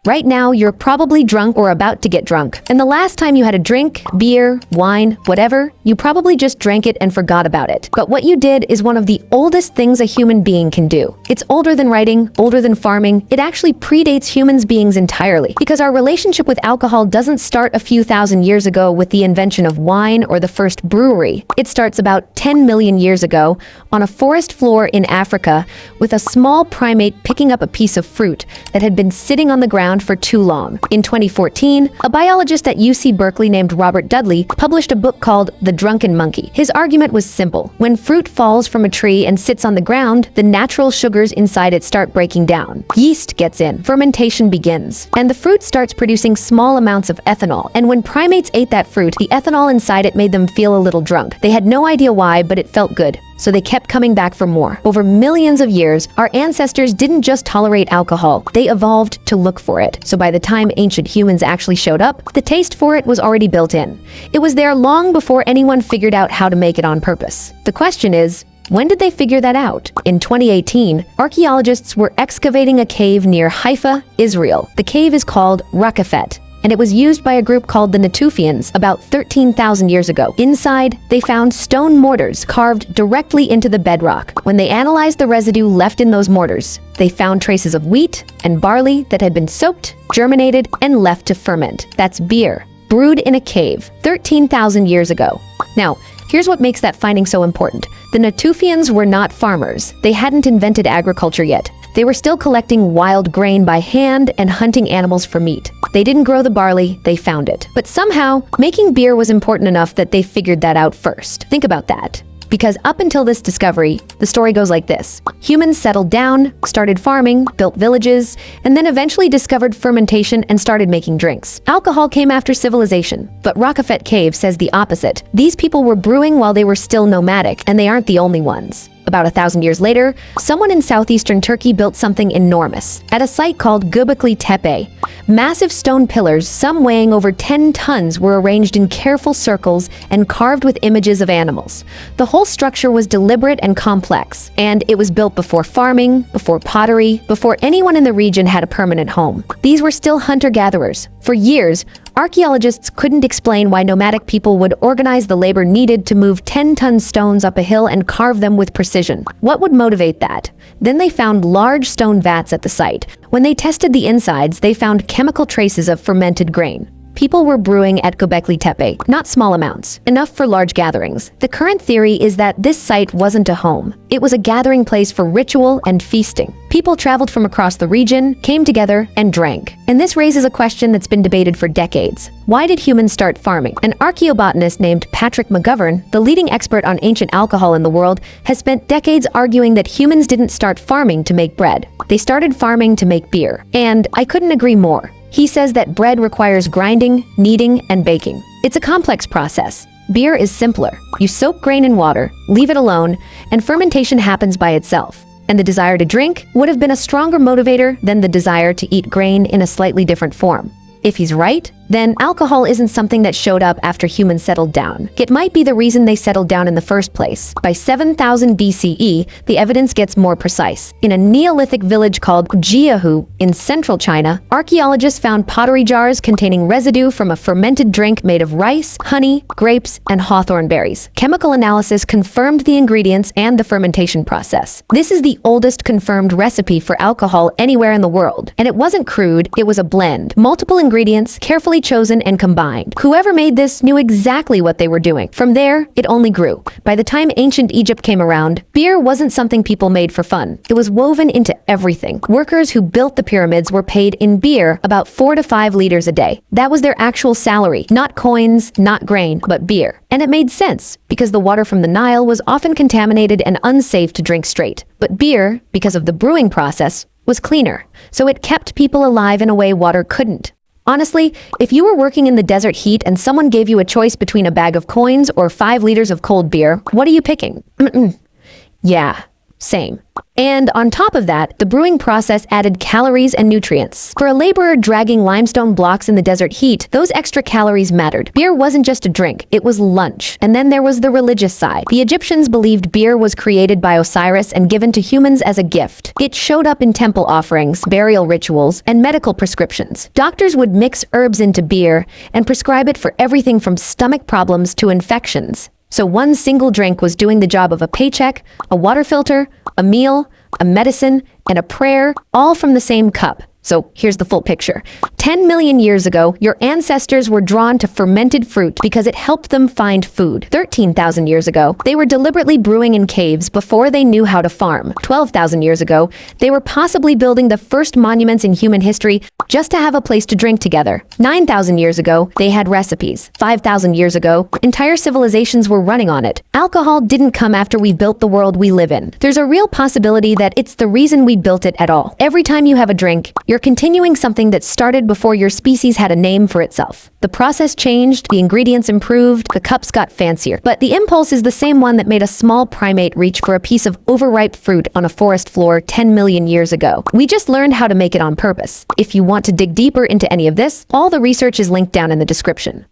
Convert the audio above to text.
Right now, you're probably drunk or about to get drunk. And the last time you had a drink, beer, wine, whatever, you probably just drank it and forgot about it. But what you did is one of the oldest things a human being can do. It's older than writing, older than farming. It actually predates humans beings entirely. Because our relationship with alcohol doesn't start a few thousand years ago with the invention of wine or the first brewery. It starts about 10 million years ago on a forest floor in Africa with a small primate picking up a piece of fruit that had been sitting on the ground for too long. In 2014, a biologist at UC Berkeley named Robert Dudley published a book called The Drunken Monkey. His argument was simple. When fruit falls from a tree and sits on the ground, the natural sugars inside it start breaking down. Yeast gets in, fermentation begins, and the fruit starts producing small amounts of ethanol. And when primates ate that fruit, the ethanol inside it made them feel a little drunk. They had no idea why, but it felt good. So they kept coming back for more. Over millions of years, our ancestors didn't just tolerate alcohol, they evolved to look for it. So by the time ancient humans actually showed up, the taste for it was already built in. It was there long before anyone figured out how to make it on purpose. The question is, when did they figure that out? In 2018, archaeologists were excavating a cave near Haifa, Israel. The cave is called Rakafet, and it was used by a group called the Natufians about 13,000 years ago. Inside, they found stone mortars carved directly into the bedrock. When they analyzed the residue left in those mortars, they found traces of wheat and barley that had been soaked, germinated, and left to ferment. That's beer, brewed in a cave 13,000 years ago. Now, here's what makes that finding so important. The Natufians were not farmers. They hadn't invented agriculture yet. They were still collecting wild grain by hand and hunting animals for meat. They didn't grow the barley, they found it. But somehow, making beer was important enough that they figured that out first. Think about that. Because up until this discovery, the story goes like this. Humans settled down, started farming, built villages, and then eventually discovered fermentation and started making drinks. Alcohol came after civilization, but Rakafet Cave says the opposite. These people were brewing while they were still nomadic, and they aren't the only ones. About 1,000 years later, someone in southeastern Turkey built something enormous at a site called göbeklitepe. Massive stone pillars, some weighing over 10 tons, were arranged in careful circles and carved with images of animals. The whole structure was deliberate and complex, and it was built before farming, before pottery, before anyone in the region had a permanent home. These were still hunter-gatherers. For years, archaeologists couldn't explain why nomadic people would organize the labor needed to move 10-ton stones up a hill and carve them with precision. What would motivate that? Then they found large stone vats at the site. When they tested the insides, they found chemical traces of fermented grain. People were brewing at göbeklitepe, not small amounts, enough for large gatherings. The current theory is that this site wasn't a home. It was a gathering place for ritual and feasting. People traveled from across the region, came together, and drank. And this raises a question that's been debated for decades. Why did humans start farming? An archaeobotanist named Patrick McGovern, the leading expert on ancient alcohol in the world, has spent decades arguing that humans didn't start farming to make bread. They started farming to make beer. And I couldn't agree more. He says that bread requires grinding, kneading, and baking. It's a complex process. Beer is simpler. You soak grain in water, leave it alone, and fermentation happens by itself. And the desire to drink would have been a stronger motivator than the desire to eat grain in a slightly different form. If he's right, then alcohol isn't something that showed up after humans settled down. It might be the reason they settled down in the first place. By 7000 BCE, the evidence gets more precise. In a Neolithic village called Jiahu in central China, archaeologists found pottery jars containing residue from a fermented drink made of rice, honey, grapes, and hawthorn berries. Chemical analysis confirmed the ingredients and the fermentation process. This is the oldest confirmed recipe for alcohol anywhere in the world. And it wasn't crude, it was a blend. Multiple ingredients, carefully chosen and combined. Whoever made this knew exactly what they were doing. From there, it only grew. By the time ancient Egypt came around, beer wasn't something people made for fun. It was woven into everything. Workers who built the pyramids were paid in beer about 4 to 5 liters a day. That was their actual salary. Not coins, not grain, but beer. And it made sense, because the water from the Nile was often contaminated and unsafe to drink straight. But beer, because of the brewing process, was cleaner. So it kept people alive in a way water couldn't. Honestly, if you were working in the desert heat and someone gave you a choice between a bag of coins or 5 liters of cold beer, what are you picking? Yeah, Same. And on top of that, the brewing process added calories and nutrients. For a laborer dragging limestone blocks in the desert heat, those extra calories mattered. Beer wasn't just a drink, it was lunch. And then there was the religious side. The Egyptians believed beer was created by Osiris and given to humans as a gift. It showed up in temple offerings, burial rituals, and medical prescriptions. Doctors would mix herbs into beer and prescribe it for everything from stomach problems to infections. So one single drink was doing the job of a paycheck, a water filter, a meal, a medicine, and a prayer, all from the same cup. So here's the full picture. 10 million years ago, your ancestors were drawn to fermented fruit because it helped them find food. 13,000 years ago, they were deliberately brewing in caves before they knew how to farm. 12,000 years ago, they were possibly building the first monuments in human history just to have a place to drink together. 9,000 years ago, they had recipes. 5,000 years ago, entire civilizations were running on it. Alcohol didn't come after we built the world we live in. There's a real possibility that it's the reason we built it at all. Every time you have a drink, you're continuing something that started before your species had a name for itself. The process changed, the ingredients improved, the cups got fancier. But the impulse is the same one that made a small primate reach for a piece of overripe fruit on a forest floor 10 million years ago. We just learned how to make it on purpose. If you want to dig deeper into any of this, all the research is linked down in the description.